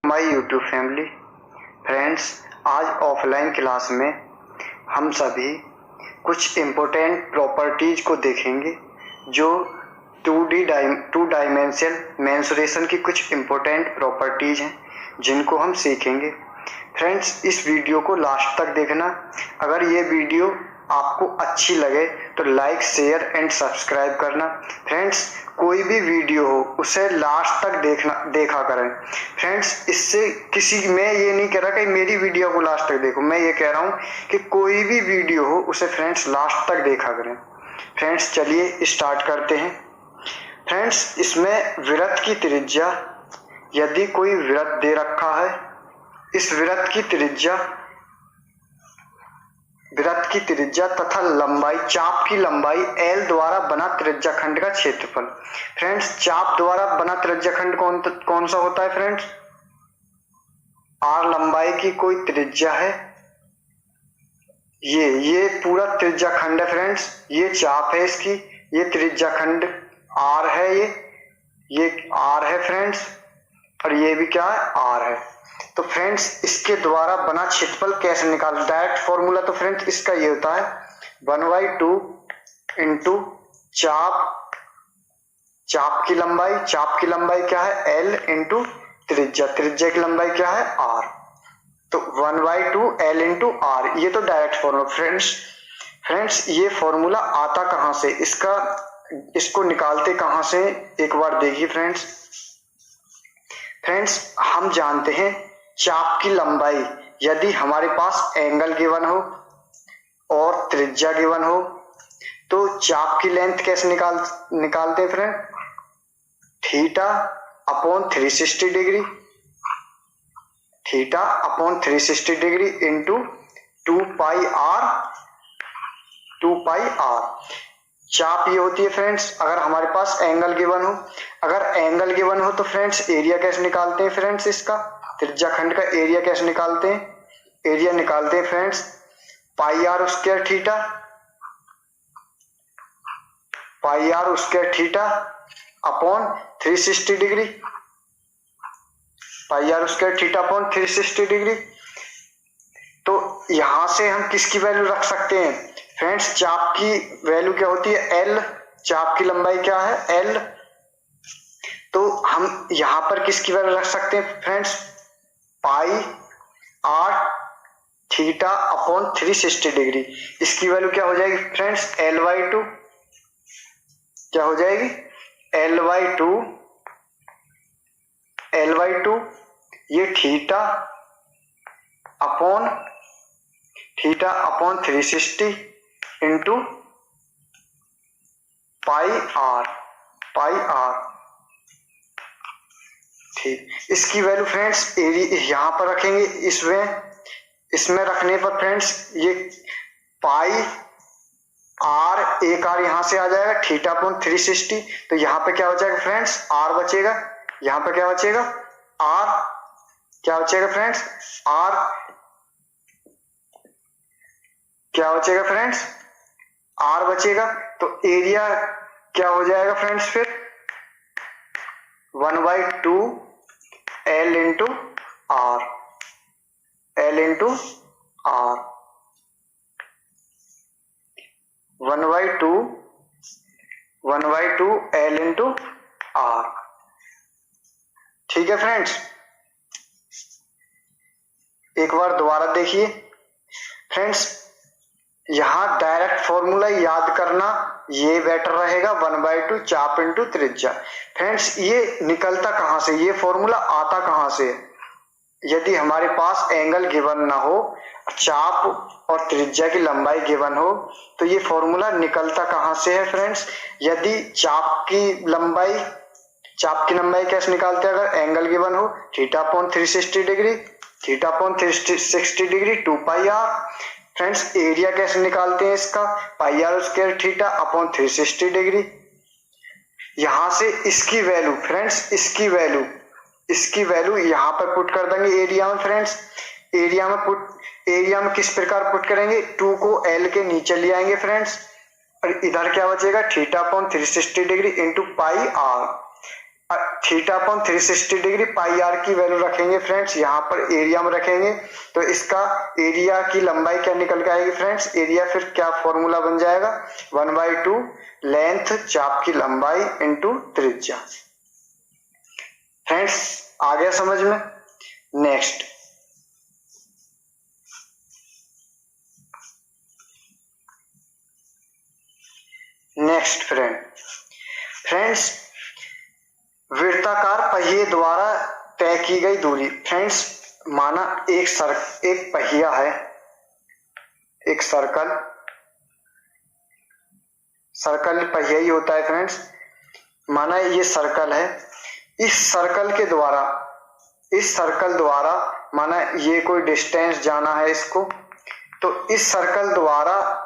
My YouTube family. Friends, आज offline class में हम सभी कुछ इम्पोर्टेंट प्रॉपर्टीज को देखेंगे जो टू डायमेंशनल मेंसुरेशन की कुछ इम्पोर्टेंट प्रॉपर्टीज हैं जिनको हम सीखेंगे। फ्रेंड्स, इस वीडियो को लास्ट तक देखना। अगर ये वीडियो आपको अच्छी लगे तो लाइक, शेयर एंड सब्सक्राइब करना। फ्रेंड्स, कोई भी वीडियो हो उसे लास्ट तक देखा करें। फ्रेंड्स, इससे मैं ये नहीं कह रहा कि मेरी वीडियो को लास्ट तक देखो, मैं ये कह रहा हूँ कि कोई भी वीडियो हो उसे फ्रेंड्स लास्ट तक देखा करें। फ्रेंड्स, चलिए स्टार्ट करते हैं। फ्रेंड्स, इसमें वृत्त की त्रिज्या, यदि कोई वृत्त दे रखा है, इस वृत्त की त्रिज्या तथा लंबाई, चाप की लंबाई L द्वारा बना त्रिज्याखंड का क्षेत्रफल। फ्रेंड्स, चाप द्वारा बना त्रिज्याखंड कौन सा होता है? फ्रेंड्स, R लंबाई की कोई त्रिज्या है, ये पूरा त्रिज्याखंड है। फ्रेंड्स, ये चाप है इसकी, ये त्रिज्याखंड R है, ये R है फ्रेंड्स, और ये भी क्या है? R है। तो फ्रेंड्स, इसके द्वारा बना क्षेत्रफल कैसे निकाल? डायरेक्ट फॉर्मूला तो फ्रेंड्स इसका ये होता है 1/2 इंटू चाप की लंबाई क्या है? L इंटू त्रिज्या की लंबाई क्या है? R। तो 1/2 L इंटू R, ये तो डायरेक्ट फॉर्मूला। फ्रेंड्स, ये फॉर्मूला आता कहां से, इसको निकालते कहां से, एक बार देखिए। फ्रेंड्स, हम जानते हैं चाप की लंबाई, यदि हमारे पास एंगल गिवन हो और त्रिज्या गिवन हो तो चाप की लेंथ कैसे निकालते हैं friend? Theta upon 360 degree into 2 pi r. चाप ये होती है फ्रेंड्स, अगर हमारे पास एंगल गिवन हो तो फ्रेंड्स एरिया कैसे निकालते हैं? फ्रेंड्स, इसका त्रिज्याखंड का एरिया कैसे निकालते हैं? एरिया निकालते हैं friends pi r square theta upon 360 degree, तो यहां से हम किसकी वैल्यू रख सकते हैं? फ्रेंड्स, चाप की वैल्यू क्या होती है? L। चाप की लंबाई क्या है? L। तो हम यहां पर किसकी वैल्यू रख सकते हैं friends? Pi r theta upon 360 degree. इसकी वैल्यू क्या हो जाएगी फ्रेंड्स? L/2 क्या हो जाएगी? L/2 ये theta upon 360 into pi r. ठीक, इसकी वैल्यू फ्रेंड्स यहां पर रखेंगे, इसमें रखने पर फ्रेंड्स ये पाई आर, एक आर यहां से आ जाएगा, थीटा अपॉन 360, तो यहां पे क्या हो जाएगा फ्रेंड्स? आर बचेगा। यहां पे क्या बचेगा? आर। क्या बचेगा फ्रेंड्स? आर। क्या बचेगा फ्रेंड्स? आर बचेगा। तो एरिया क्या हो जाएगा फ्रेंड्स? फिर 1/2 L into r. 1/2 L into r. ठीक है फ्रेंड्स, एक बार दोबारा देखिए। फ्रेंड्स, यहां डायरेक्ट फॉर्मूला याद करना ये बेटर रहेगा, 1/2 चाप इंटू त्रिज्या। फ्रेंड्स, ये निकलता कहां से, ये फॉर्मूला आता कहां से? यदि हमारे पास एंगल गिवन ना हो, चाप और त्रिज्या की लंबाई गिवन हो, तो ये फॉर्मूला निकलता कहां से है फ्रेंड्स? यदि चाप की लंबाई कैसे निकालते हैं? अगर एंगल गिवन हो, theta upon 360 degree 2 pi r. Friends, area कैसे निकालते हैं इसका? Pi r square theta upon 360 degree. यहां से इसकी वैल्यू फ्रेंड्स, इसकी वैल्यू यहां पर पुट कर देंगे एरिया में। फ्रेंड्स, एरिया में किस प्रकार पुट करेंगे? 2 को L के नीचे ले आएंगे फ्रेंड्स, और इधर क्या बचेगा? Theta upon 360 degree into pi r. Theta upon 360 degree pi r की वैल्यू रखेंगे फ्रेंड्स, यहाँ पर एरिया में रखेंगे तो इसका एरिया की लंबाई क्या निकल के आएगी फ्रेंड्स, एरिया फिर क्या फॉर्मूला बन जाएगा 1/2 लेंथ चाप की लंबाई इंटू त्रिज्या। फ्रेंड्स आ गया समझ में। नेक्स्ट फ्रेंड्स वृत्ताकार पहिए द्वारा तय की गई दूरी। फ्रेंड्स माना एक पहिया है, एक सर्कल पहिया ही होता है फ्रेंड्स। माना ये सर्कल है, इस सर्कल द्वारा माना ये कोई डिस्टेंस जाना है इसको, तो इस सर्कल द्वारा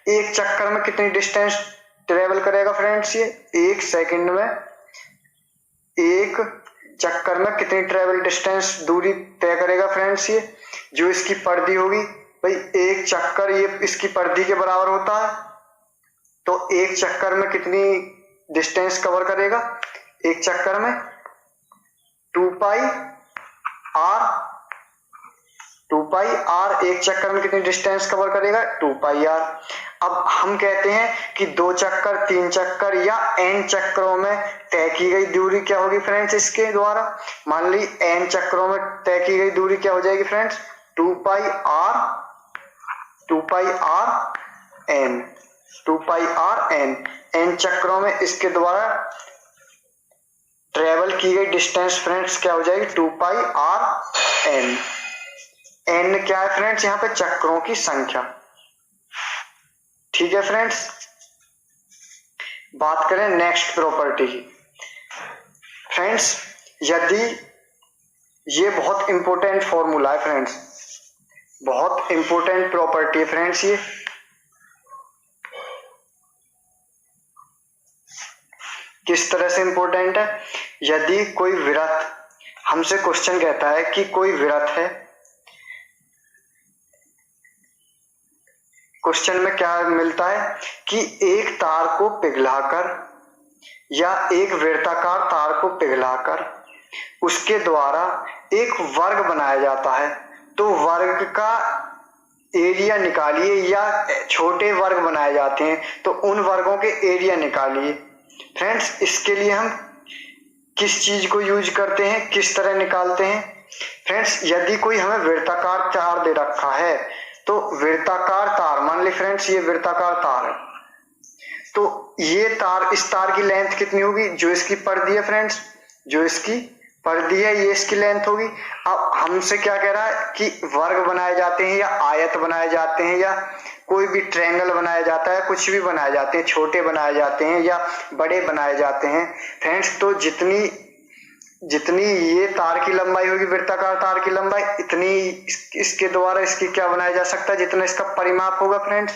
एक चक्कर में कितनी डिस्टेंस ट्रेवल करेगा फ्रेंड्स, ये 1 सेकंड में एक चक्कर में कितनी ट्रेवल डिस्टेंस दूरी तय करेगा फ्रेंड्स, ये जो इसकी परिधि होगी भाई, एक चक्कर ये इसकी परिधि के बराबर होता है, तो एक चक्कर में कितनी डिस्टेंस कवर करेगा, एक चक्कर में 2 पाई आर, एक चक्कर में कितनी डिस्टेंस कवर करेगा 2 पाई आर। अब हम कहते हैं कि 2 चक्कर 3 चक्कर या n चक्करों में तय की गई दूरी क्या होगी फ्रेंड्स इसके द्वारा। मान ली n चक्करों में तय की गई दूरी क्या हो जाएगी friends 2 pi r n, n चक्करों में इसके द्वारा ट्रेवल की गई डिस्टेंस फ्रेंड्स क्या हो जाएगी 2 पाई आर n। n क्या है फ्रेंड्स यहाँ पे चक्रों की संख्या। ठीक है फ्रेंड्स, बात करें नेक्स्ट प्रॉपर्टी की। फ्रेंड्स यदि ये बहुत इंपॉर्टेंट फॉर्मूला है फ्रेंड्स, बहुत इंपॉर्टेंट प्रॉपर्टी है फ्रेंड्स, ये किस तरह से इंपॉर्टेंट है। यदि कोई वृत्त, हमसे क्वेश्चन कहता है कि कोई वृत्त है, क्वेश्चन में क्या मिलता है कि एक तार को पिघलाकर या एक वृत्ताकार तार को पिघलाकर उसके द्वारा एक वर्ग बनाया जाता है, तो वर्ग का एरिया निकालिए, या छोटे वर्ग बनाए जाते हैं तो उन वर्गों के एरिया निकालिए। फ्रेंड्स इसके लिए हम किस चीज को यूज करते हैं, किस तरह निकालते हैं। फ्रेंड्स यदि कोई हमें वृत्ताकार तार दे रखा है, तो वृत्ताकार तार, मान ली फ्रेंड्स ये वृत्ताकार तार है, तो ये तार, इस तार की लेंथ कितनी होगी, जो इसकी परिधि है फ्रेंड्स, जो इसकी परिधि है ये इसकी लेंथ होगी। अब हमसे क्या कह रहा है कि वर्ग बनाए जाते हैं या आयत बनाए जाते हैं या कोई भी ट्रायंगल बनाया जाता है, कुछ भी बनाए जाते हैं, छोटे बनाए जाते हैं या बड़े बनाए जाते हैं फ्रेंड्स, तो जितनी ये तार की लंबाई होगी, वृत्ताकार तार की लंबाई, इतनी इसके द्वारा इसकी क्या बनाया जा सकता है, जितना इसका परिमाप होगा फ्रेंड्स।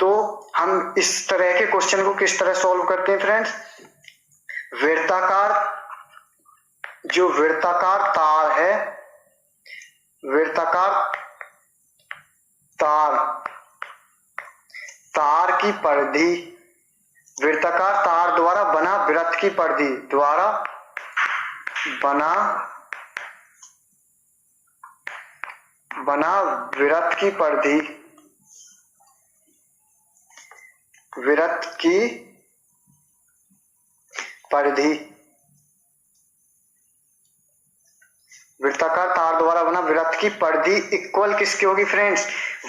तो हम इस तरह के क्वेश्चन को किस तरह सॉल्व करते हैं फ्रेंड्स, जो वृत्ताकार तार है, वृत्ताकार तार की परिधि, वृत्ताकार तार द्वारा बना वृत्त की परिधि द्वारा बना वृत्त की परिधि, वृत्ताकार तार द्वारा बना वृत्त की परिधि इक्वल किसके होगी फ्रेंड्स,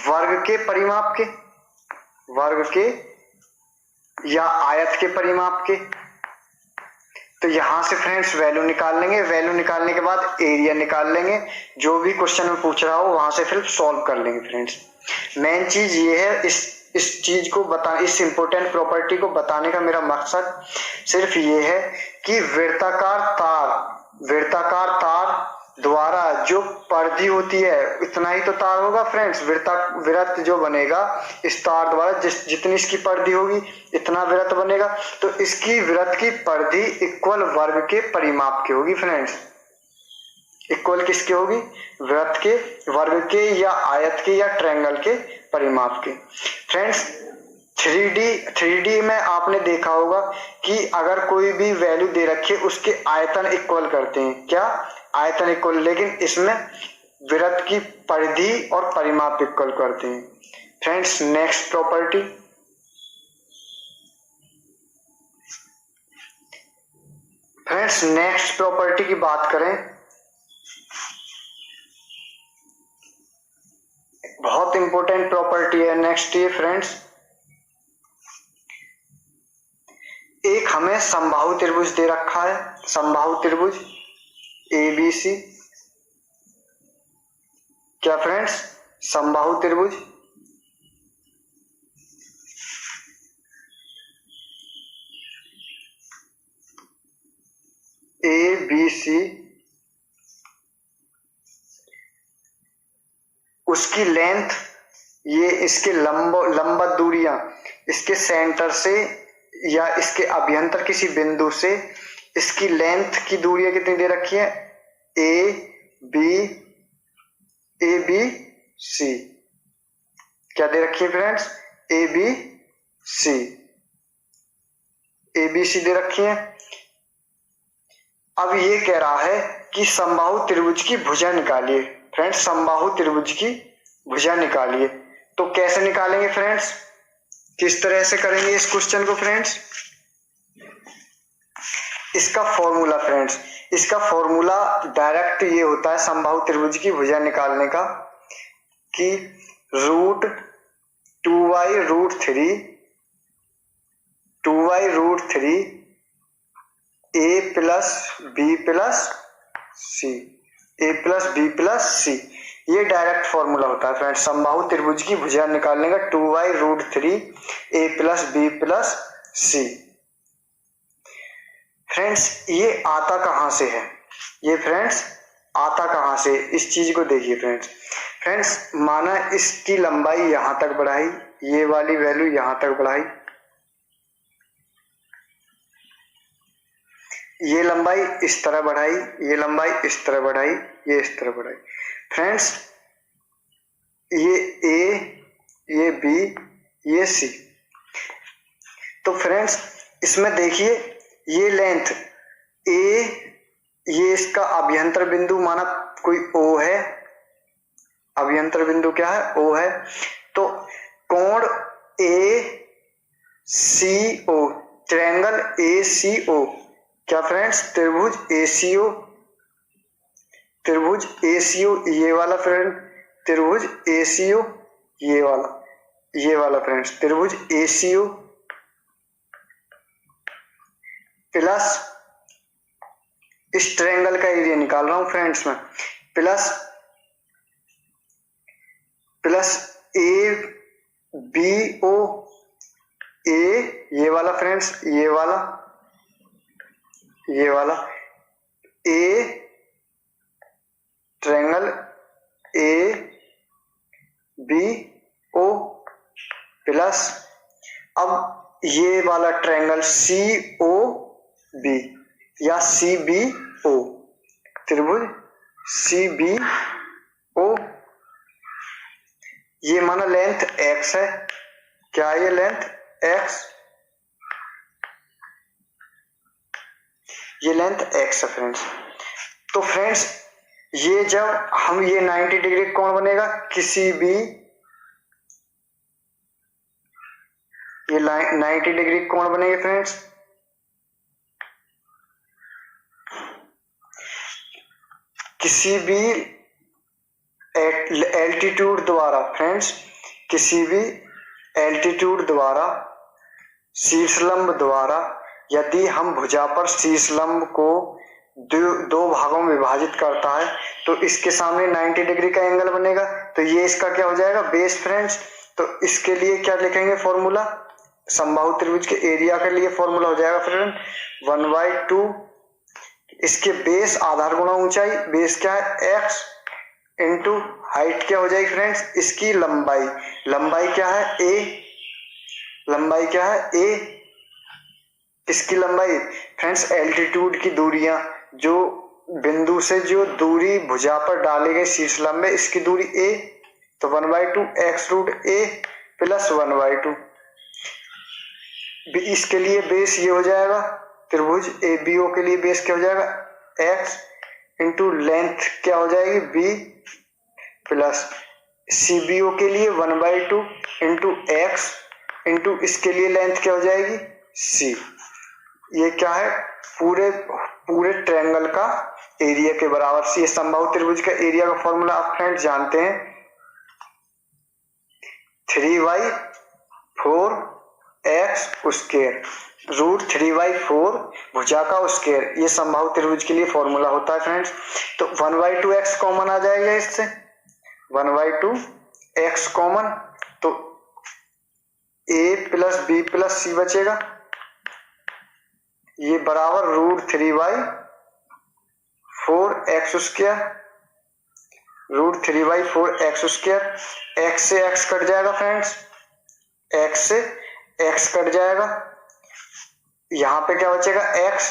वर्ग के परिमाप के, वर्ग के या आयत के परिमाप के। तो यहां से फ्रेंड्स वैल्यू निकाल लेंगे, वैल्यू निकालने के बाद एरिया निकाल लेंगे, जो भी क्वेश्चन में पूछ रहा हो वहां से फिर सॉल्व कर लेंगे फ्रेंड्स। मेन चीज ये है, इस चीज को इस इंपॉर्टेंट प्रॉपर्टी को बताने का मेरा मकसद सिर्फ ये है कि वृत्ताकार तार द्वारा जो परिधि होती है इतना ही तो तार होगा फ्रेंड्स, वृत्त जो बनेगा इस तार द्वारा जितनी इसकी परिधि होगी इतना वृत्त बनेगा, तो इसकी वृत्त की परिधि इक्वल वर्ग के परिमाप की होगी फ्रेंड्स। इक्वल किसके होगी, वृत्त के, वर्ग के या आयत के या ट्रायंगल के परिमाप के। फ्रेंड्स थ्री डी में आपने देखा होगा कि अगर कोई भी वैल्यू दे रखी है उसके आयतन इक्वल करते हैं, क्या आयतन इक्वल, लेकिन इसमें वृत्त की परिधि और परिमाप इक्वल करते हैं। Friends next property, friends next property की बात करें, बहुत इंपॉर्टेंट प्रॉपर्टी है नेक्स्ट ये फ्रेंड्स। एक हमें समबाहु त्रिभुज दे रखा है, समबाहु त्रिभुज ABC, क्या फ्रेंड्स समबाहु त्रिभुज ABC, उसकी लेंथ, ये इसके लंबवत दूरियां इसके सेंटर से या इसके अभ्यंतर किसी बिंदु से इसकी लेंथ की दूरियां कितनी दे रखी है, ए बी सी, क्या दे रखी है फ्रेंड्स, ए बी सी दे रखी है। अब ये कह रहा है कि समबाहु त्रिभुज की भुजा निकालिए। फ्रेंड्स समबाहु त्रिभुज की भुजा निकालिए, तो कैसे निकालेंगे फ्रेंड्स, किस तरह से करेंगे इस क्वेश्चन को फ्रेंड्स, इसका फॉर्मूला फ्रेंड्स, इसका फॉर्मूला डायरेक्ट ये होता है समबाहु त्रिभुज की भुजा निकालने का कि √2y√3 a plus b plus c, ये डायरेक्ट फॉर्मूला होता है फ्रेंड्स समबाहु त्रिभुज की भुजा निकालने का, 2y√3 a plus b plus c. Friends ये आता कहां से है, ये फ्रेंड्स आता कहां से, इस चीज को देखिए फ्रेंड्स माना इसकी लंबाई यहां तक बढ़ाई, ये वाली वैल्यू यहां तक बढ़ाई, ये लंबाई इस तरह बढ़ाई, ये लंबाई इस तरह बढ़ाई, ये इस तरह बढ़ाई। फ्रेंड्स ये ए, ये बी, ये सी, तो फ्रेंड्स इसमें देखिए ये लेंथ ए, ये इसका अभ्यंतर बिंदु माना कोई ओ है, अभ्यंतर बिंदु क्या है, ओ है, तो कोण ए सी ओ, ट्रायंगल ए सी ओ, क्या फ्रेंड्स त्रिभुज एसीओ ये वाला फ्रेंड, त्रिभुज एसीओ ये वाला फ्रेंड्स, त्रिभुज एसीओ प्लस इस ट्रायंगल का एरिया निकाल रहा हूं फ्रेंड्स में, प्लस ए बी ओ, ए ये वाला फ्रेंड्स, ये वाला a triangle A B O plus अब ये वाला ट्रायंगल सी ओ बी या सी बी ओ, त्रिभुज सी बी ओ, ये माना लेंथ x है, क्या है ये लेंथ x, ये लेंथ x है फ्रेंड्स। तो फ्रेंड्स ये जब हम ये 90 डिग्री कोण बनेगा किसी भी, ये 90 डिग्री कोण बनेगा फ्रेंड्स, किसी भी एल्टीट्यूड द्वारा फ्रेंड्स, किसी भी एल्टीट्यूड द्वारा शीर्षलंब द्वारा यदि हम भुजा पर शीर्षलंब को दो भागों में विभाजित करता है तो इसके सामने 90 डिग्री का एंगल बनेगा, तो ये इसका क्या हो जाएगा बेस फ्रेंड्स। तो इसके लिए क्या लिखेंगे फॉर्मूला, समबाहु त्रिभुज के एरिया के लिए फॉर्मूला हो जाएगा फ्रेंड 1/2, इसके बेस आधार गुणा ऊंचाई, बेस क्या है x इंटू हाइट क्या हो जाएगी फ्रेंड्स, इसकी लंबाई क्या है a, इसकी लंबाई फ्रेंड्स एल्टीट्यूड की दूरियां, जो बिंदु से जो दूरी भुजा पर डाले गए शीर्षलंब है इसकी दूरी a, तो 1/2 x रूट a प्लस 1/2, इसके लिए बेस ये हो जाएगा, त्रिभुज ABO के लिए बेस क्या हो जाएगा, x इंटू लेंथ क्या हो जाएगी b, प्लस CBO के लिए 1/2 इंटू x इंटू इसके लिए लेंथ क्या हो जाएगी c। ये क्या है, पूरे पूरे ट्रायंगल का एरिया के बराबर सी। समबाहु त्रिभुज का एरिया का फॉर्मूला आप फ्रेंड्स जानते हैं, 3/4x² √3/4 भुजा का स्क्वायर, ये समबाहु त्रिभुज के लिए फॉर्मूला होता है फ्रेंड्स। तो 1/2x कॉमन आ जाएगा इससे, 1/2x कॉमन, तो a plus b plus c बचेगा, ये बराबर √3/4x², √3/4x²। x से x कट जाएगा फ्रेंड्स, x से x कट जाएगा, यहाँ पे क्या बचेगा x,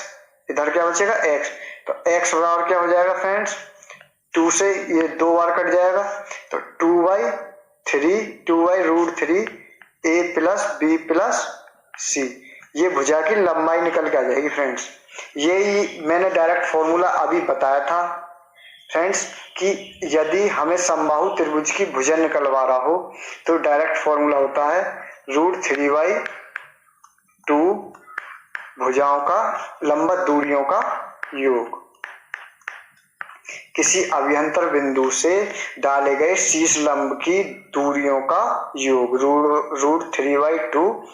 इधर क्या बचेगा x, तो x बराबर क्या हो जाएगा फ्रेंड्स, 2 से ये 2 बार कट जाएगा, तो 2/√3 a plus b plus c, ये भुजा की लंबाई निकल के आ जाएगी फ्रेंड्स। यही मैंने डायरेक्ट फॉर्मूला अभी बताया था फ्रेंड्स कि यदि हमें समबाहु त्रिभुज की भुजा निकलवा रहा हो तो डायरेक्ट फॉर्मूला होता है √3/2 भुजाओं का लंबवत दूरियों का योग, किसी अभ्यंतर बिंदु से डाले गए शीर्ष लंब की दूरियों का योग, √3/2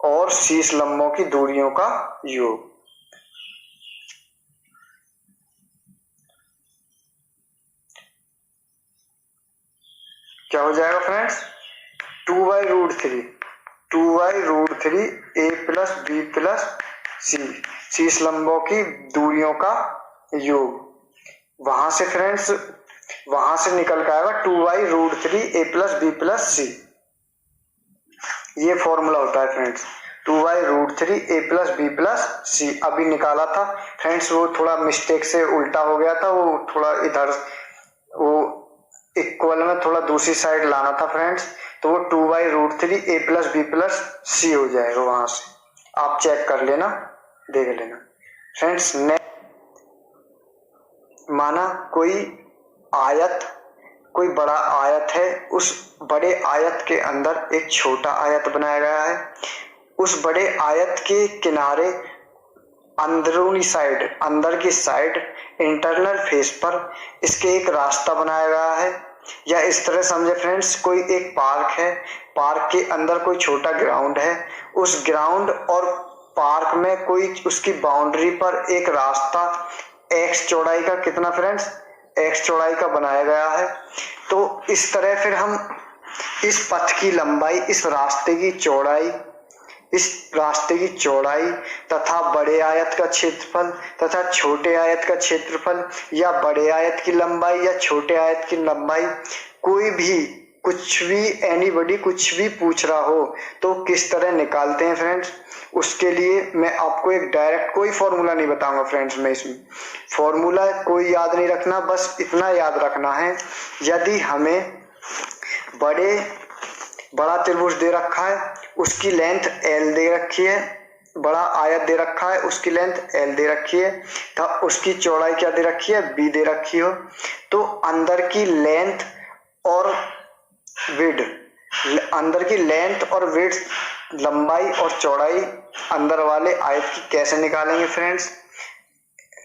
और शीर्ष लंबों की दूरियों का योग। क्या हो जाएगा friends, 2/√3 a plus b plus c, शीर्ष लंबों की दूरियों का योग। वहां से फ्रेंड्स, वहां से निकल के आएगा 2/√3 a plus b plus c, ये फॉर्मूला होता है friends, 2/√3 a plus b plus c। अभी निकाला था फ्रेंड्स, वो थोड़ा मिस्टेक से उल्टा हो गया था, वो थोड़ा इधर वो इक्वल में थोड़ा दूसरी साइड लाना था फ्रेंड्स, तो वो 2/√3 a plus b plus c हो जाएगा। वहां से आप चेक कर लेना, देख लेना फ्रेंड्स। माना कोई आयत, कोई बड़ा आयत है, उस बड़े आयत के अंदर एक छोटा आयत बनाया गया है, उस बड़े आयत के किनारे अंदरूनी साइड, अंदर की साइड इंटरनल फेस पर इसके एक रास्ता बनाया गया है, या इस तरह समझे फ्रेंड्स, कोई एक पार्क है, पार्क के अंदर कोई छोटा ग्राउंड है, उस ग्राउंड और पार्क में कोई उसकी बाउंड्री पर एक रास्ता x चौड़ाई का, कितना फ्रेंड्स, x चौड़ाई का बनाया गया है। तो इस तरह फिर हम इस पथ की लंबाई, इस रास्ते की चौड़ाई, इस रास्ते की चौड़ाई तथा बड़े आयत का क्षेत्रफल तथा छोटे आयत का क्षेत्रफल, या बड़े आयत की लंबाई या छोटे आयत की लंबाई, कोई भी कुछ भी एनीबॉडी कुछ भी पूछ रहा हो तो किस तरह निकालते हैं फ्रेंड्स। उसके लिए मैं आपको एक डायरेक्ट कोई फॉर्मूला नहीं बताऊंगा फ्रेंड्स, मैं इसमें फॉर्मूला कोई याद नहीं रखना, बस इतना याद रखना है, यदि हमें बड़ा त्रिभुज दे रखा है, उसकी लेंथ L दे रखी है, बड़ा आयत दे रखा है, उसकी लेंथ L दे रखी है, तो उसकी चौड़ाई क्या दे रखी है, B दे रखी हो, तो अंदर की लेंथ और विड्थ, अंदर की लेंथ और विड्थ, लंबाई और चौड़ाई अंदर वाले आयत की कैसे निकालेंगे फ्रेंड्स।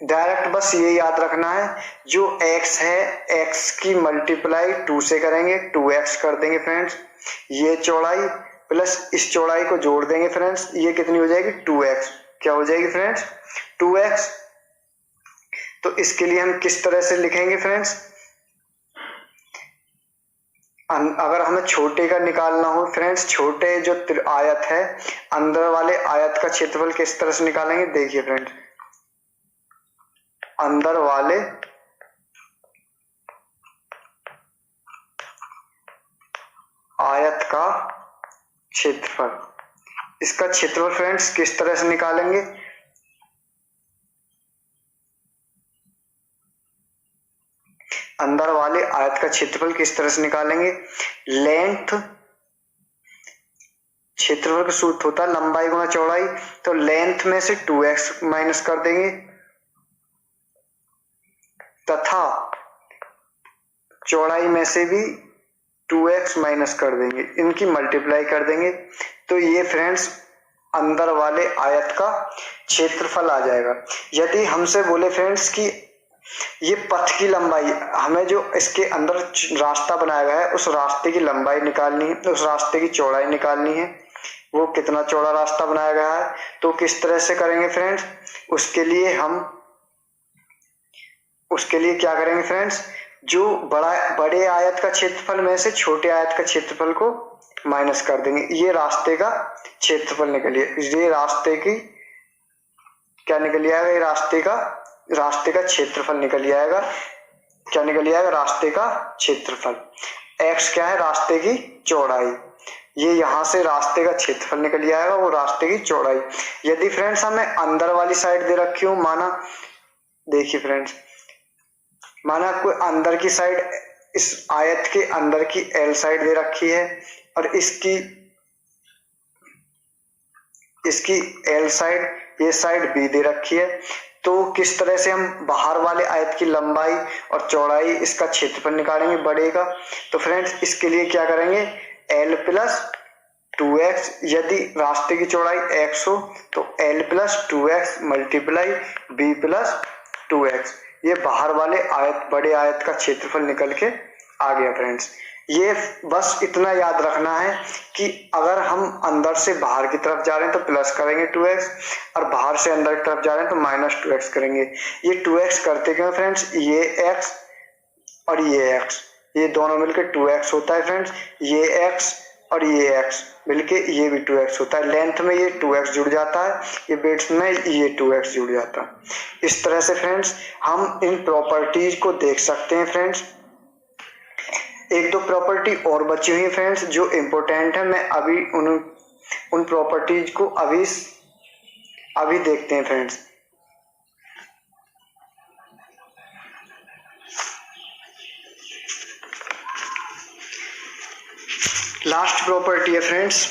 डायरेक्ट बस ये याद रखना है, जो x है x की मल्टीप्लाई 2 से करेंगे, 2x कर देंगे फ्रेंड्स, ये चौड़ाई प्लस इस चौड़ाई को जोड़ देंगे फ्रेंड्स, ये कितनी हो जाएगी 2x, क्या हो जाएगी फ्रेंड्स 2x। तो इसके लिए हम किस तरह से लिखेंगे फ्रेंड्स, अगर हमें छोटे का निकालना हो फ्रेंड्स, छोटे जो आयत है, अंदर वाले आयत का क्षेत्रफल किस तरह से निकालेंगे, देखिए फ्रेंड्स, अंदर वाले आयत का क्षेत्रफल, इसका क्षेत्रफल फ्रेंड्स किस तरह से निकालेंगे, अंदर वाले आयत का क्षेत्रफल किस तरह से निकालेंगे, लेंथ क्षेत्रफल का सूत्र होता है लंबाई गुणा चौड़ाई, तो लेंथ में से 2x माइनस कर देंगे तथा चौड़ाई में से भी 2x माइनस कर देंगे, इनकी मल्टीप्लाई कर देंगे। तो ये फ्रेंड्स अंदर वाले आयत का क्षेत्रफल आ जाएगा। यदि हमसे बोले फ्रेंड्स कि ये पथ की लंबाई, हमें जो इसके अंदर रास्ता बनाया गया है उस रास्ते की लंबाई निकालनी है, उस रास्ते की चौड़ाई निकालनी है, वो कितना चौड़ा रास्ता बनाया गया है, तो किस तरह से करेंगे फ्रेंड्स, उसके लिए क्या करेंगे फ्रेंड्स, जो बड़े आयत का क्षेत्रफल में से छोटे आयत का क्षेत्रफल को माइनस कर देंगे। ये रास्ते का क्षेत्रफल निकलिए, ये रास्ते की क्या निकल आएगा, ये रास्ते का क्षेत्रफल निकल आएगा। क्या निकल आएगा, रास्ते का क्षेत्रफल। x क्या है, रास्ते की चौड़ाई, ये यहाँ से रास्ते का क्षेत्रफल निकल आएगा, वो रास्ते की चौड़ाई। यदि फ्रेंड्स हमें अंदर वाली साइड दे रखी हो, माना देखिए फ्रेंड्स, माना कोई अंदर की साइड, इस आयत के अंदर की L साइड दे रखी है और इसकी L साइड, ये साइड B दे रखी है, तो किस तरह से हम बाहर वाले आयत की लंबाई और चौड़ाई, इसका क्षेत्रफल निकालेंगे बड़े का। तो फ्रेंड्स इसके लिए क्या करेंगे, L प्लस 2x, यदि रास्ते की चौड़ाई x हो तो L plus 2x multiply B plus 2x, ये बाहर वाले आयत, बड़े आयत का क्षेत्रफल निकल के आ गया फ्रेंड्स। ये बस इतना याद रखना है कि अगर हम अंदर से बाहर की तरफ जा रहे हैं तो प्लस करेंगे 2x, और बाहर से अंदर की तरफ जा रहे हैं तो माइनस 2x करेंगे। ये 2x करते क्यों फ्रेंड्स, ये x और ये x, ये दोनों मिलकर 2x होता है फ्रेंड्स, ये x और ये x मिलके ये भी 2x होता है। लेंथ में ये 2x जुड़ जाता है, ये बेड्स में ये 2x जुड़ जाता है। इस तरह से फ्रेंड्स हम इन प्रॉपर्टीज को देख सकते हैं फ्रेंड्स। एक दो प्रॉपर्टी और बची हुई है फ्रेंड्स जो इम्पोर्टेंट है, मैं अभी उन प्रॉपर्टीज को अभी देखते हैं फ्रेंड्स। लास्ट प्रॉपर्टी है फ्रेंड्स,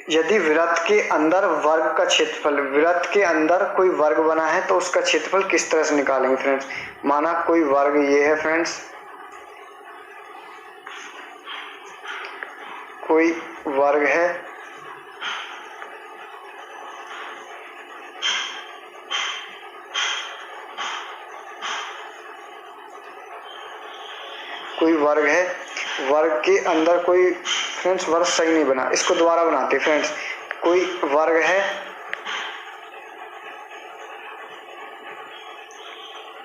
यदि वृत्त के अंदर वर्ग का क्षेत्रफल, वृत्त के अंदर कोई वर्ग बना है तो उसका क्षेत्रफल किस तरह से निकालेंगे फ्रेंड्स। माना कोई वर्ग ये है फ्रेंड्स, कोई वर्ग है, वर्ग के अंदर कोई फ्रेंड्स, वर्ग सही नहीं बना, इसको दोबारा बनाते फ्रेंड्स। कोई वर्ग है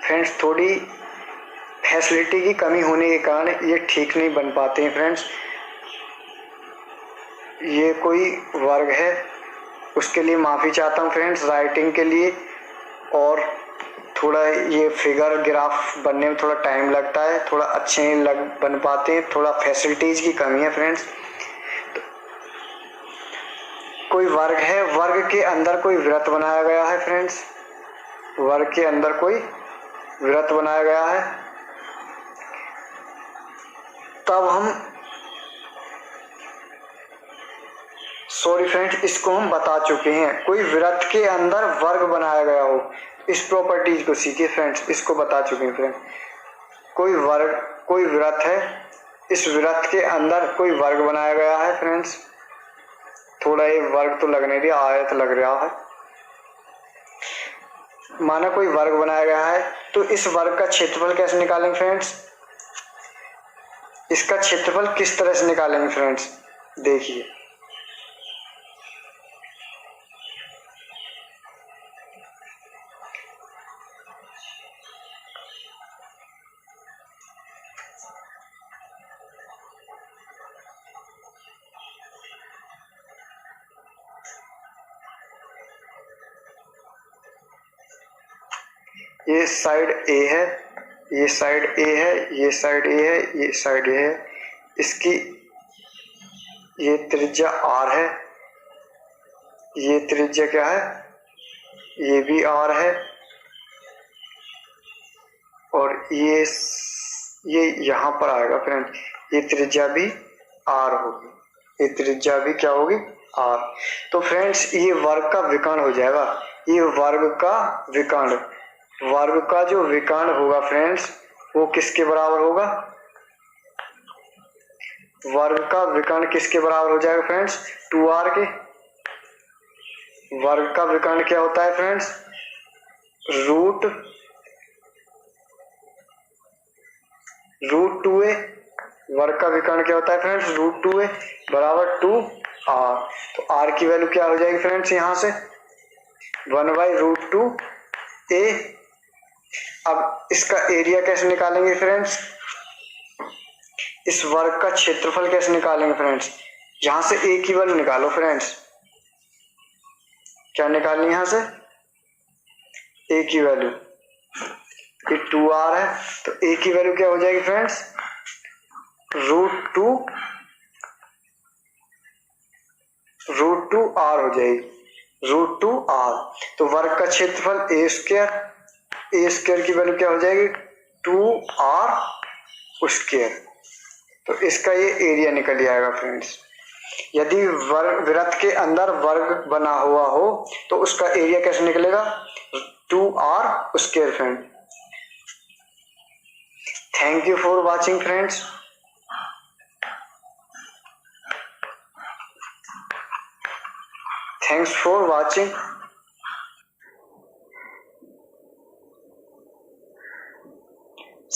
फ्रेंड्स, थोड़ी फैसिलिटी की कमी होने के कारण ये ठीक नहीं बन पाते हैं फ्रेंड्स। ये कोई वर्ग है, उसके लिए माफ़ी चाहता हूँ फ्रेंड्स राइटिंग के लिए, और थोड़ा ये फिगर ग्राफ बनने में थोड़ा टाइम लगता है, थोड़ा अच्छे बन पाते हैं, थोड़ा फैसिलिटीज की कमी है फ्रेंड्स। तो कोई वर्ग है, वर्ग के अंदर कोई वृत्त बनाया गया है फ्रेंड्स, वर्ग के अंदर कोई वृत्त बनाया गया है, तब हम सॉरी फ्रेंड्स इसको हम बता चुके हैं। कोई वृत्त के अंदर वर्ग बनाया गया हो, इस प्रॉपर्टीज को सीखिए फ्रेंड्स, इसको बता चुके हैं फ्रेंड्स। कोई वृत्त है, इस वृत्त के अंदर कोई वर्ग बनाया गया है फ्रेंड्स, थोड़ा ये वर्ग तो लगने दिया, आयत लग रहा है। माना कोई वर्ग बनाया गया है, तो इस वर्ग का क्षेत्रफल कैसे निकालेंगे फ्रेंड्स, इसका क्षेत्रफल किस तरह से निकालेंगे फ्रेंड्स, देखिए। ये साइड ए है, ये साइड ए है, ये साइड ए है, ये साइड ए है, इसकी ये त्रिज्या r है, ये त्रिज्या क्या है, ये भी r है, और ये यहाँ पर आएगा फ्रेंड, ये त्रिज्या भी आर होगी, ये त्रिज्या भी क्या होगी, आर। तो फ्रेंड्स ये वर्ग का विकर्ण हो जाएगा, ये वर्ग का विकर्ण, वर्ग का जो विकर्ण होगा फ्रेंड्स वो किसके बराबर होगा, वर्ग का विकर्ण किसके बराबर हो जाएगा फ्रेंड्स, 2r के। वर्ग का विकर्ण क्या होता है फ्रेंड्स, रूट 2a। वर्ग का विकर्ण क्या होता है फ्रेंड्स, रूट 2a बराबर 2r। तो r की वैल्यू क्या हो जाएगी फ्रेंड्स, यहाँ से 1/√2a। अब इसका एरिया कैसे निकालेंगे फ्रेंड्स, इस वर्ग का क्षेत्रफल कैसे निकालेंगे फ्रेंड्स, यहां से a की वैल्यू निकालो फ्रेंड्स। क्या निकालनी है यहां से, a की वैल्यू, ये 2r है तो a की वैल्यू क्या हो जाएगी फ्रेंड्स, √2r हो जाएगी, √2r। तो वर्ग का क्षेत्रफल a स्क्वायर की वैल्यू क्या हो जाएगी, 2r स्क्वायर। तो इसका ये एरिया निकल जाएगा फ्रेंड्स। यदि वर्ग वृत्त के अंदर वर्ग बना हुआ हो तो उसका एरिया कैसे निकलेगा, 2r square friend. Thank you for watching friends. Thanks for watching.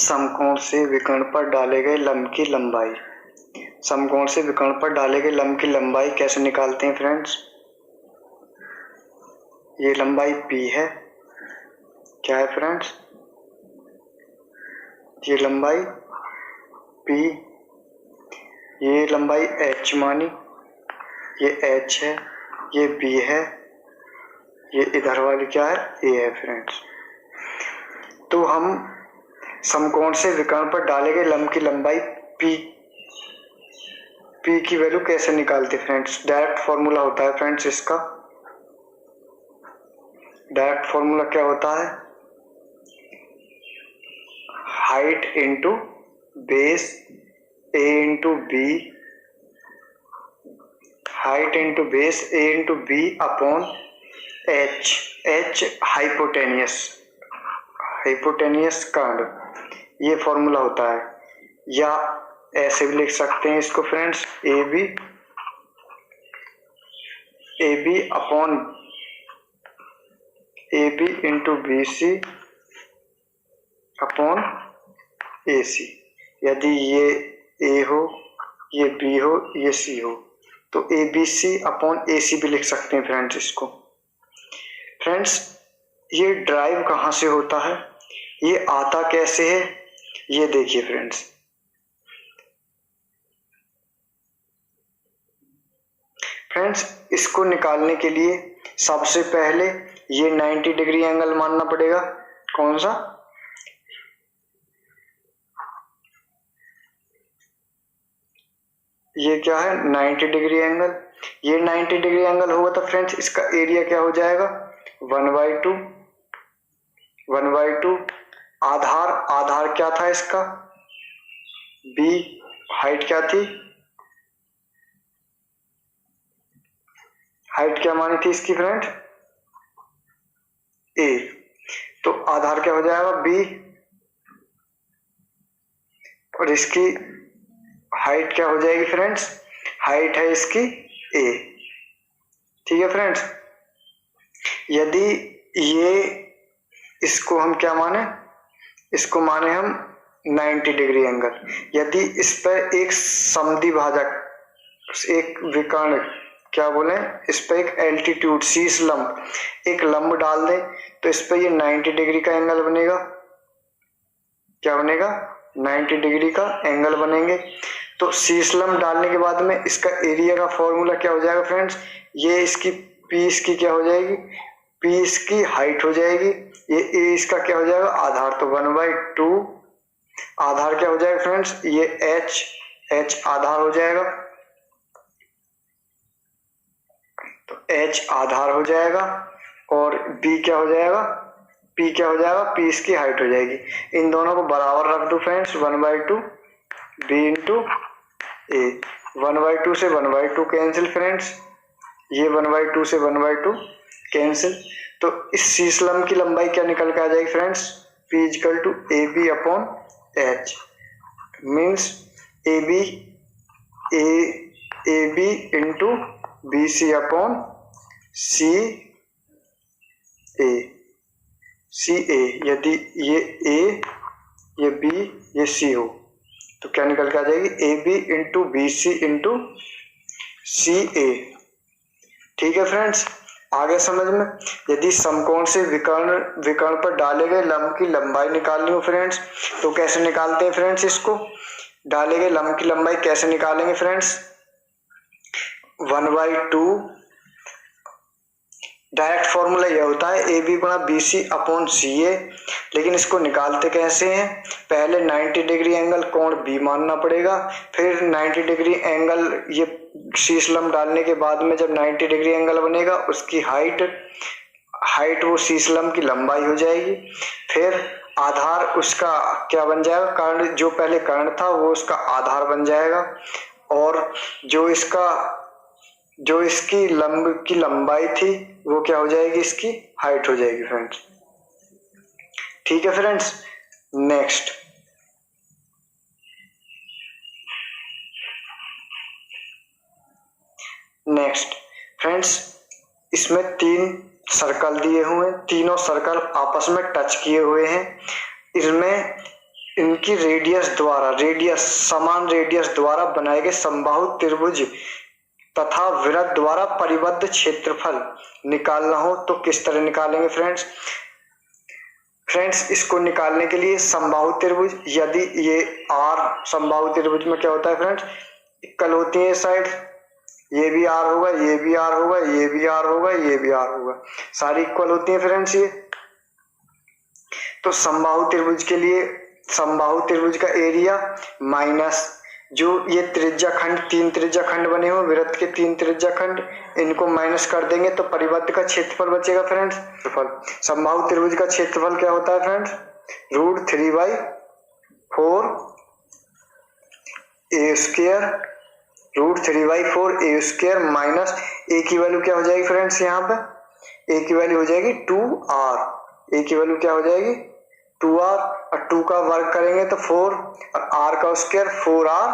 समकोण से विकर्ण पर डाले गए लंब की लंबाई, समकोण से विकर्ण पर डाले गए लंब की लंबाई कैसे निकालते हैं फ्रेंड्स। ये लंबाई p है, क्या है फ्रेंड्स, ये लंबाई p, ये लंबाई h मानी, ये h है, ये b है, ये इधर वाली क्या है, a है फ्रेंड्स। तो हम समकोण से विकर्ण पर डाले गए लंब की लंबाई p की वैल्यू कैसे निकालते फ्रेंड्स, डायरेक्ट फॉर्मूला होता है फ्रेंड्स इसका। डायरेक्ट फॉर्मूला क्या होता है, height into base a into b, height into base a into b upon h hypotenuse कर्ण, ये फॉर्मूला होता है। या ऐसे भी लिख सकते हैं इसको friends, a b upon a b into b c upon a c. यदि ये ए हो, ये बी हो, ये सी हो तो A B c upon a सी भी लिख सकते हैं फ्रेंड्स इसको। फ्रेंड्स ये ड्राइव कहाँ से होता है, ये आता कैसे है, ये देखिए फ्रेंड्स। फ्रेंड्स इसको निकालने के लिए सबसे पहले ये 90 डिग्री एंगल मानना पड़ेगा। कौन सा, ये क्या है 90 डिग्री एंगल। ये 90 डिग्री एंगल होगा तो फ्रेंड्स इसका एरिया क्या हो जाएगा 1/2। आधार क्या था इसका, b, हाइट क्या थी, हाइट क्या मानी थी इसकी फ्रेंड, a। तो आधार क्या हो जाएगा b और इसकी हाइट क्या हो जाएगी फ्रेंड्स, हाइट है इसकी a। ठीक है फ्रेंड्स। यदि ये इसको हम क्या माने, इसको माने हम 90 डिग्री एंगल। यदि इस पर एक समद्वि भाजक, एक विकर्ण क्या बोले, इस पर एक एल्टीट्यूड शीर्ष लंब, एक लंब डाल दें तो इस पर ये 90 डिग्री का एंगल बनेगा। क्या बनेगा 90 डिग्री का एंगल बनेंगे। तो शीर्ष लंब डालने के बाद में इसका एरिया का फॉर्मूला क्या हो जाएगा फ्रेंड्स, ये इसकी p इसकी क्या हो जाएगी, p इसकी हाइट हो जाएगी, ये a इसका क्या हो जाएगा आधार, तो 1/2 आधार क्या हो जाएगा फ्रेंड्स, ये h आधार हो जाएगा, तो h आधार हो जाएगा और b क्या हो जाएगा, p क्या हो जाएगा, p इसकी हाइट हो जाएगी। इन दोनों को बराबर रख दो फ्रेंड्स, 1/2 b इंटू a 1/2 से 1/2 कैंसिल फ्रेंड्स, ये 1/2 से 1/2 कैंसिल। तो इस शीशलम की लंबाई क्या निकल के आ जाएगी friends, P = AB upon H, means AB into BC upon CA। यदि ये A, ये B, ये C हो तो क्या निकल के आ जाएगी, AB into BC into CA। ठीक है फ्रेंड्स, आगे समझ में। यदि समकोण से विकर्ण पर डाले गए लंब की लंबाई निकालनी हो फ्रेंड्स, तो कैसे निकालते हैं फ्रेंड्स, इसको डाले गए लंब की लंबाई कैसे निकालेंगे फ्रेंड्स, 1/2 डायरेक्ट फॉर्मूला यह होता है AB गुणा BC अपॉन CA। लेकिन इसको निकालते कैसे हैं, पहले 90 डिग्री एंगल कोण B मानना पड़ेगा, फिर 90 डिग्री एंगल, ये शीशलम डालने के बाद में जब 90 डिग्री एंगल बनेगा उसकी हाइट वो शीशलम की लंबाई हो जाएगी। फिर आधार उसका क्या बन जाएगा, कर्ण, जो पहले कर्ण था वो उसका आधार बन जाएगा, और जो इसकी लंब की लंबाई थी वो क्या हो जाएगी, इसकी हाइट हो जाएगी फ्रेंड्स। ठीक है फ्रेंड्स, नेक्स्ट फ्रेंड्स, इसमें 3 सर्कल दिए हुए हैं, तीनों सर्कल आपस में टच किए हुए हैं। इसमें इनकी समान रेडियस द्वारा बनाए गए समबाहु त्रिभुज तथा वृत्त द्वारा परिबद्ध क्षेत्रफल निकालना हो तो किस तरह निकालेंगे फ्रेंड्स। इसको निकालने के लिए समबाहु त्रिभुज, यदि ये R समबाहु त्रिभुज में क्या होता है फ्रेंड्स, इक्वल होती है साइड, ये भी R होगा, ये भी R होगा, ये भी R होगा, ये भी R होगा, सारी इक्वल होती है फ्रेंड्स ये। तो समबाहु त्रिभुज के लिए समबाहु त्रिभुज का एरिया माइनस जो ये त्रिज्याखंड, 3 त्रिज्याखंड बने हुए वृत्त के 3 त्रिज्याखंड, इनको माइनस कर देंगे तो परिबद्ध का क्षेत्रफल बचेगा फ्रेंड्स। समबाहु त्रिभुज का क्षेत्रफल क्या होता है फ्रेंड्स, √3/4 A² माइनस A की वैल्यू क्या हो जाएगी फ्रेंड्स, यहाँ पे A की वैल्यू हो जाएगी 2R, A की वैल्यू क्या हो जाएगी 2R, और 2 का वर्ग करेंगे तो 4, और R का स्क्वायर 4R,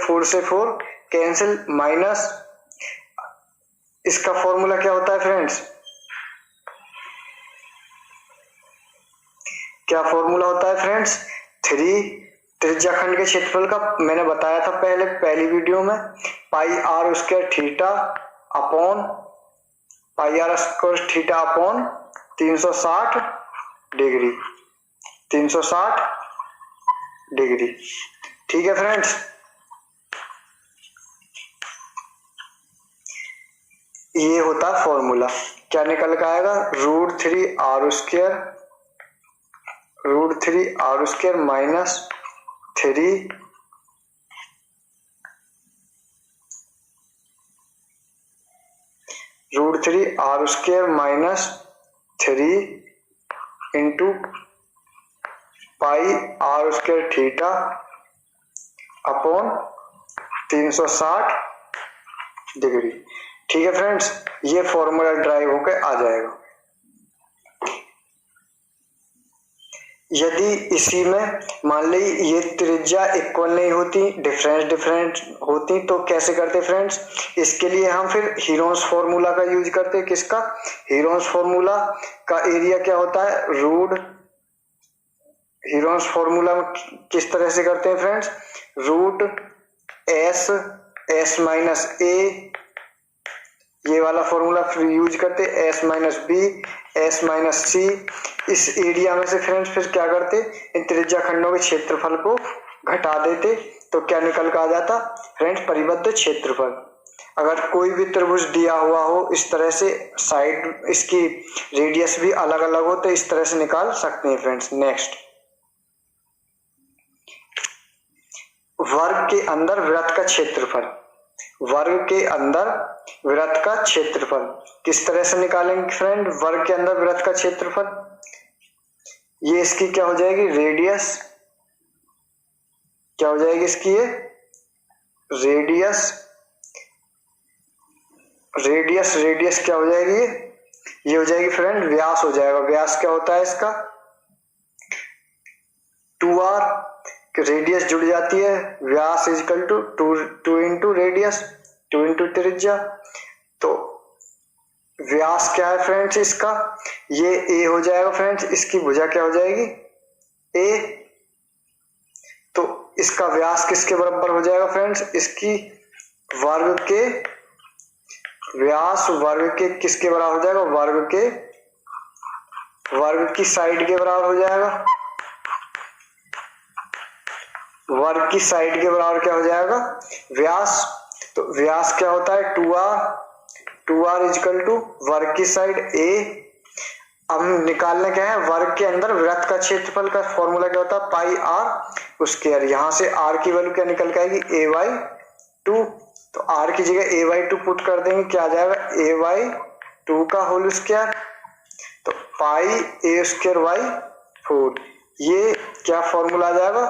4 से 4 कैंसिल, माइनस इसका फॉर्मूला क्या होता है फ्रेंड्स, क्या फॉर्मूला होता है फ्रेंड्स, 3 त्रिज्याखंड के क्षेत्रफल का मैंने बताया था पहली वीडियो में, πr² थीटा अपॉन 360 डिग्री। ठीक है फ्रेंड्स, ये होता है फॉर्मूला, क्या निकल के आएगा, √3r² minus 3 √3r² minus 3 into πr² theta upon 360 degree. ठीक है फ्रेंड्स, ये फॉर्मूला ड्राइव होकर आ जाएगा। यदि इसी में मान ली ये त्रिज्या इक्वल नहीं होती, डिफरेंट होती, तो कैसे करते फ्रेंड्स, इसके लिए हम फिर हीरोन्स फॉर्मूला का यूज करते हैं। किसका, हीरोन्स फॉर्मूला का एरिया क्या होता है, हीरोन्स फॉर्मूला में किस तरह से करते हैं फ्रेंड्स, √S माइनस A, ये वाला फॉर्मूला यूज करते, S minus B, S minus C। इस एरिया में से फ्रेंड्स फिर क्या करते, इन त्रिज्याखंडों के क्षेत्रफल को घटा देते, तो क्या निकल कर आ जाता फ्रेंड्स, परिबद्ध क्षेत्रफल। अगर कोई भी त्रिभुज दिया हुआ हो इस तरह से, साइड इसकी रेडियस भी अलग अलग हो, तो इस तरह से निकाल सकते हैं फ्रेंड्स। नेक्स्ट, वर्ग के अंदर वृत्त का क्षेत्रफल, किस तरह से निकालेंगे फ्रेंड, वर्ग के अंदर वृत्त का क्षेत्रफल, ये इसकी क्या हो जाएगी, रेडियस, क्या हो जाएगी इसकी, ये रेडियस रेडियस रेडियस क्या हो जाएगी, ये हो जाएगी फ्रेंड व्यास हो जाएगा। व्यास क्या होता है इसका 2r, रेडियस जुड़ जाती है, व्यास is equal to two into radius, 2 into त्रिज्या। तो व्यास क्या है फ्रेंड्स इसका, ये a हो जाएगा फ्रेंड्स, इसकी भुजा क्या हो जाएगी a। तो इसका व्यास किसके बराबर हो जाएगा फ्रेंड्स, इसकी वर्ग के व्यास वर्ग के किसके बराबर हो जाएगा, वर्ग की साइड के बराबर हो जाएगा। वर्ग की साइड के बराबर क्या हो जाएगा व्यास। तो व्यास क्या होता है 2r इजकल टू वर्ग की साइड a। अब निकालने क्या है, वर्ग के अंदर वृत्त का क्षेत्रफल का फॉर्मूला क्या होता है पाई r स्क्वायर। यहां से r की वैल्यू क्या निकल के आएगी a/2। तो r की जगह a/2 पुट कर देंगे, क्या आ जाएगा a/2 का होल स्क्वायर। तो पाई a²/4, ये क्या फॉर्मूला आ जाएगा,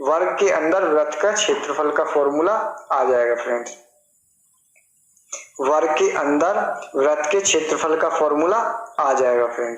वर्ग के अंदर वृत्त का क्षेत्रफल का फॉर्मूला आ जाएगा फ्रेंड्स। वर्ग के अंदर वृत्त के क्षेत्रफल का फॉर्मूला आ जाएगा फ्रेंड्स।